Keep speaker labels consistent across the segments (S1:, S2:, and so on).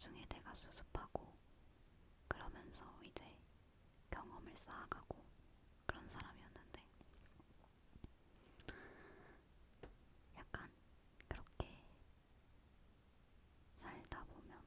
S1: 나중에 내가 수습하고 그러면서 이제 경험을 쌓아가고 그런 사람이었는데 약간 그렇게 살다 보면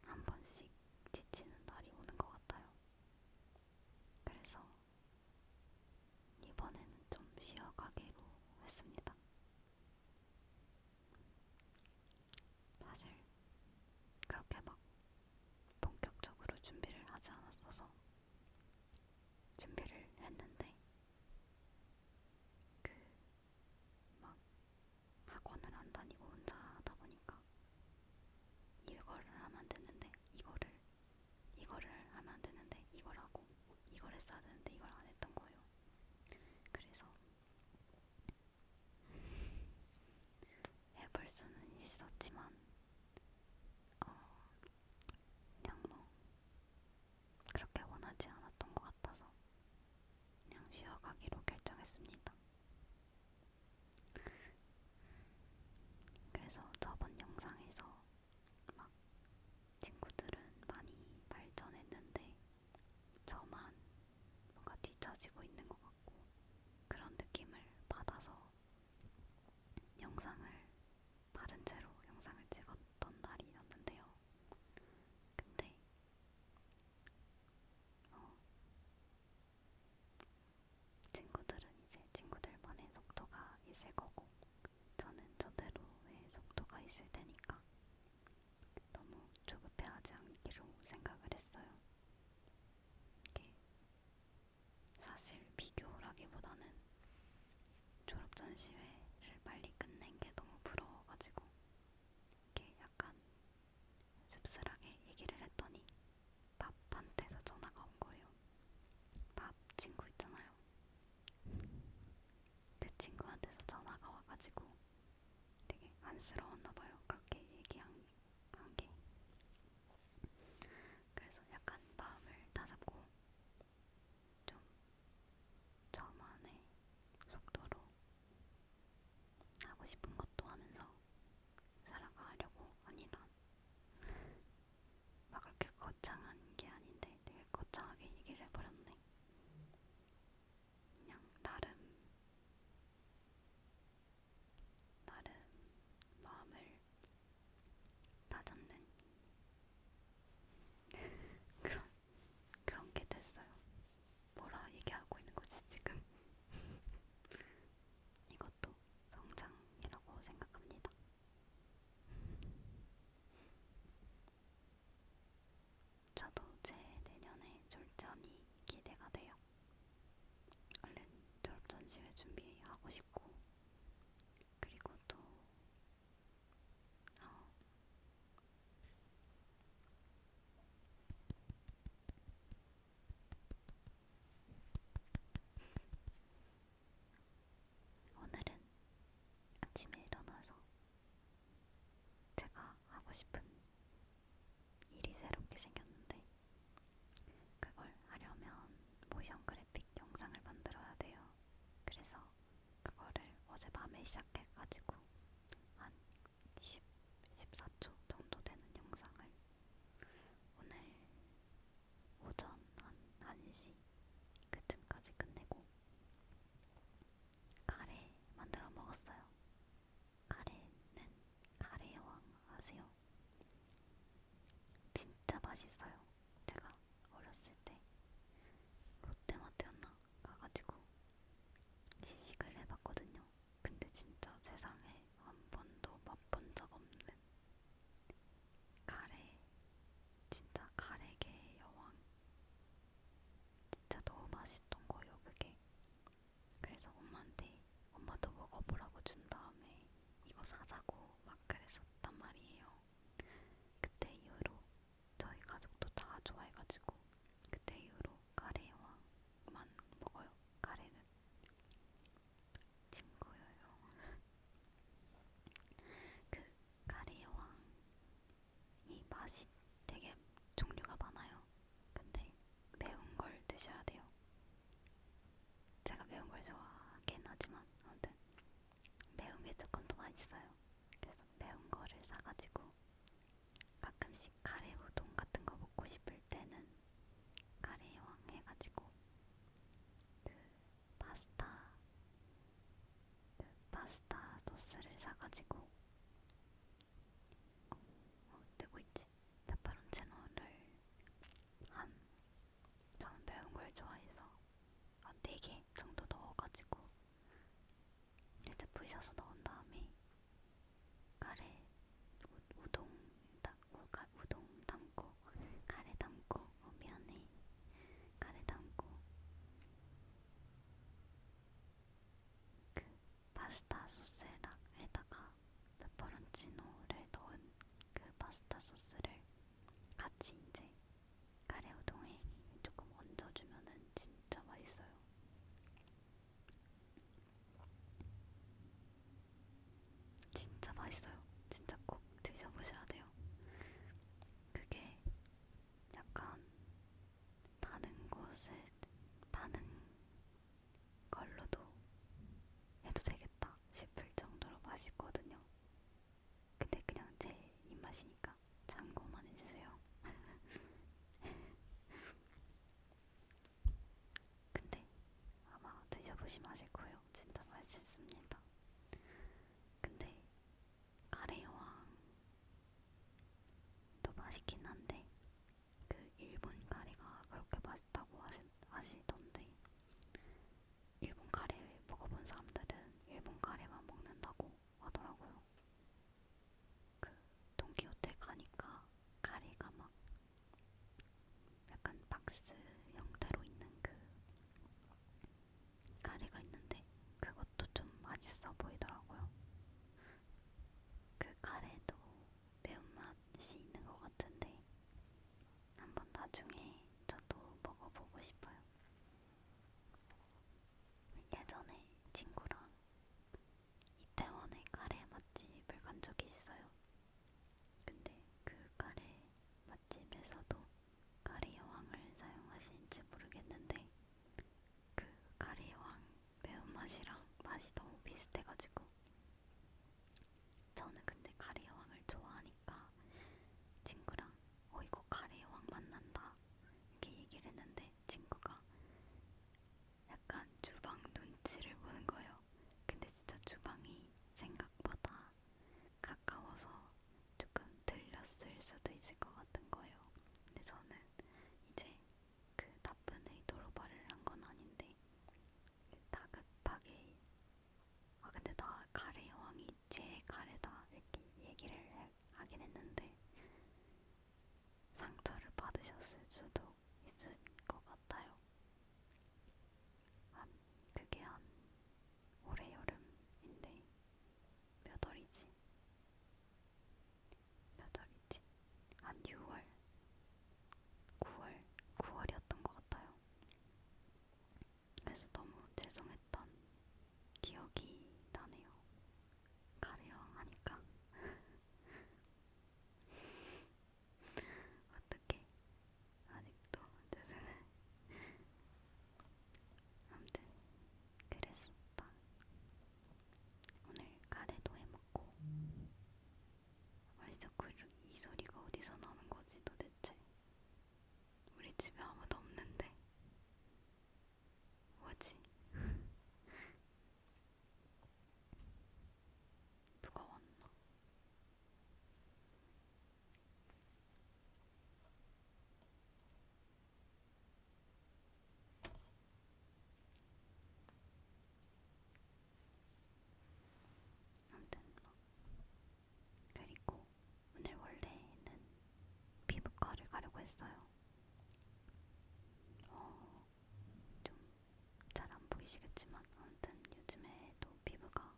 S1: 한 번씩 지치는 날이 오는 것 같아요. 그래서 이번에는 좀 쉬어가기로 했습니다. 사실 그렇게 막 본격적으로 준비를 하지 않았어서 준비를 했는데 그 막 학원을 안 다니고 혼자 하다 보니까 이거를 하면 안 되는데 이거를 하면 안 되는데 이걸 하고 이걸 했어야 되는데 이걸 안 했던 거예요. 그래서 해볼 수는 있었지만 그냥 뭐 그렇게 원하지 않았던 것 같아서 그냥 쉬어가기로 결정했습니다. 그래서 저번 영상에서 막 친구들은 많이 발전했는데 저만 뭔가 뒤처지고 있는 것 같고 그런 느낌을 받아서 영상을 받은 채로 영상을 찍었던 날이었는데요. 근데 어, 친구들은 이제 친구들만의 속도가 있을 거고 저는 저대로의 속도가 있을 테니까 너무 조급해하지 않기로 생각을 했어요. 이게 사실 비교라기보다는 졸업 전시회를 빨리 끝낸 게 너무 부러워가지고 이렇게 약간 씁쓸하게 얘기를 했더니 밥한테서 전화가 온 거예요. 밥 친구 있잖아요. 그 친구한테서 전화가 와가지고 되게 안쓰러웠나 봐요. 그렇게 얘기한 게. 그래서 약간 마음을 다잡고 좀 저만의 속도로 하고 싶은 것도 하면서 살아가려고 합니다. 막 그렇게 거창한 게 아닌데 되게 거창하게 얘기를 해버렸네. 그냥 나름 마음을 다잡는 그런 그런 게 됐어요. 뭐라 얘기하고 있는 거지 지금? 이것도 성장이라고 생각합니다. 저도 제 내년에 졸전이 기대가 돼요. 얼른 졸업 전시회 준비하고 싶고 그리고 또 어, 오늘은 아침에 일어나서 제가 하고 싶은 일이 새롭게 생겼는데 그걸 하려면 모션 그래픽 영상을 만들어야 돼요. 그래서 그거를 어젯밤에 시작해가지고 한 14초 정도 되는 영상을 오늘 오전 한 1시 그쯤까지 끝내고 카레 만들어 먹었어요. 카레는 카레여왕 아세요? 진짜 맛있어요. 제가 어렸을 때 롯데마트였나 가가지고 시식을 해봤거든요. 근데 진짜 세상에 한 번도 맛본 적 없는 카레, 진짜 카레계의 여왕. 진짜 너무 맛있던 거예요, 그게. 그래서 엄마도 먹어보라고 준 다음에 이거 사자고 막 그랬었단 말이에요. 그때 이후로 저희 가족도 다 좋아해가지고 그때 이후로 카레 여왕만 먹어요. 카레는 침 고여요. 그 카레 여왕이 맛이 되게 종류가 많아요. 근데 매운 걸 드셔야 돼요. 제가 매운 걸 좋아하긴 하지만 아무튼 매운 게 조금 더 맛있어요. 그래서 매운 거를 사가지고 가끔씩 2개 정도 넣어가지고 이제 부셔서 넣은 다음에 카레 우동 우동 담고 카레 담고 미안해 카레 담고 그 파스타 소스에다가 페퍼론치노를 넣은 그 파스타 소스를 같이 이제 카레 우동에 조금 얹어주면은 진짜 맛있어요. 진짜 맛있어요. 진짜 꼭 드셔보셔야 돼요. 그게 약간 파는 곳에 파는 걸로도 해도 되겠다 싶을 정도로 맛있거든요. 근데 그냥 제 입맛이니까 참고만 해주세요. 근데 아마 드셔보시면 아실 거예요. 진짜 맛있습니다. 근데 카레 여왕도 맛있긴 한데 그 일본 카레가 그렇게 맛있다고 하시던데 일본 카레 먹어본 사람들은 일본 카레만 먹는다고 하더라고요. 그 돈키호테 가니까 카레가 막 약간 박스 형태로 있는 그 카레가 있는데 그것도 좀 맛있어 보이더라고요. 그 카레도 매운맛이 있는 것 같은데 한번 나중에 저도 먹어보고 싶어요. 예전에 친구랑 이태원의 카레 맛집을 간 적이 있어요. 근데 그 카레 맛집에서도 카레 여왕을 사용하시는지 모르겠는데 그 카레 여왕 매운맛이랑 맛이 너무 비슷해가지고 저는 근데 카레 여왕을 좋아하니까 친구랑 이거 카레 여왕 맛 난다 이렇게 얘기를 했는데 친구가 약간 주방 눈치를 보는 거예요. 근데 진짜 주방이 생각보다 가까워서 조금 들렸을 수도 있을 것 같은 거예요. 근데 저는 이제 그 나쁜 의도로 말을 한 건 아닌데 다급하게 근데 나 카레 여왕이 제 카레다 이렇게 얘기를 하긴 했는데 상처를 받으셨을 수도 있을 것 같아요. 그게 한 올해 여름인데 몇 월이지? 몇 월이지? 한 6월, 9월, 9월이었던 것 같아요. 그래서 너무 죄송했던 기억이 나네요. 카레여왕 하니까. 어떡해. 아직도 죄송해. 아무튼 그랬었다. 오늘 카레도 해먹고 아니 자꾸 이 소리가 어디서 나는 거지 도대체. 우리 집에 아무도 없는데 뭐지? 누가 왔나? 아무튼 뭐 그리고 오늘 원래는 피부과를 가려고 했어요. 좀 잘 안 보이시겠지만 아무튼 요즘에도 피부가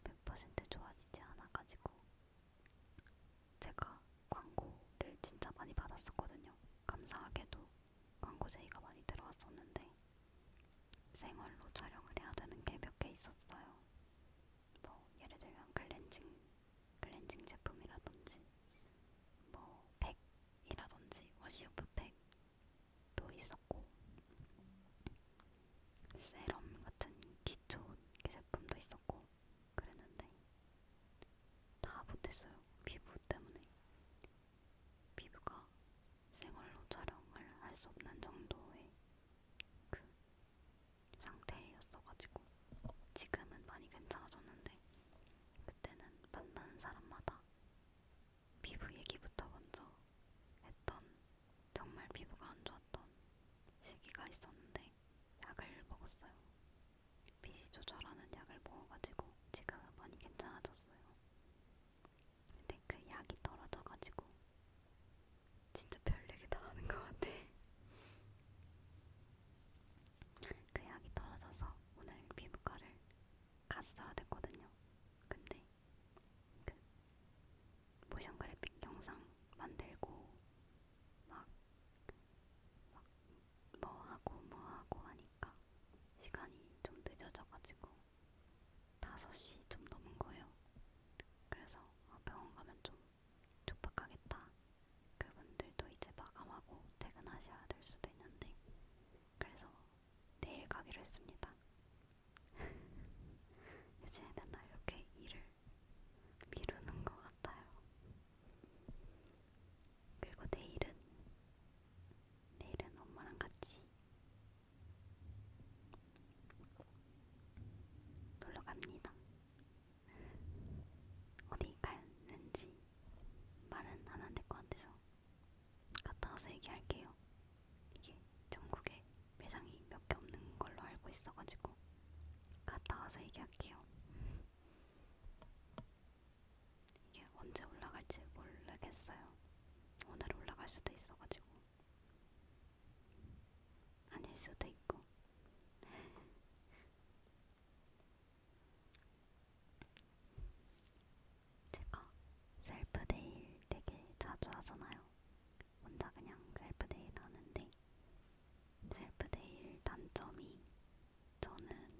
S1: 100% 좋아지지 않아가지고 제가 광고를 진짜 많이 받았었거든요. 감사하게도 광고 제의가 많이 들어왔었는데 생얼로 촬영을 해야 되는 게 몇 개 있었어요. 뭐 예를 들면 클렌징 제품이라든지 뭐 팩이라든지 워시오프 팩도 있었고 세럼 같은 기초 제품도 있었고 그랬는데 다 못했어요. 피부 때문에. 피부가 생얼로 촬영을 할 수 없는 정도의 그 상태였어가지고 지금은 많이 괜찮아졌는데 그때는 만나는 사람마다 피부 얘기부터 먼저 했던 정말 피부가 안 좋았던 시기가 있었는데 약을 조절하는 약을 먹어가지고 지금은 많이 괜찮아졌어요. 근데 그 약이 떨어져가지고 진짜 별얘기 다 하는 것 같아. 그 약이 떨어져서 오늘 피부과를 갔어야 됐거든요. 근데 그 모션 그래픽 영상 만들고 막 뭐 하고 하니까 시간이 좀 늦어져가지고 5시 좀 넘은 거예요. 그래서 병원 가면 좀 촉박하겠다. 그분들도 이제 마감하고 퇴근하셔야 될 수도 있는데 그래서 내일 가기로 했습니다. 요즘에 맨날 이렇게 일을 미루는 것 같아요. 그리고 내일은 엄마랑 같이 놀러 갑니다. 어디 가는지 말은 하면 안 될 것 같아서 갔다 와서 얘기할게요. 이게 전국에 매장이 몇 개 없는 걸로 알고 있어가지고 갔다 와서 얘기할게요. 이게 언제 올라갈지 모르겠어요. 오늘 올라갈 수도 있어가지고 아닐 수도 있고. 제가 셀프 네일 되게 자주 하잖아요. 혼자 그냥 셀프 네일 하는데 셀프 네일 단점이 저는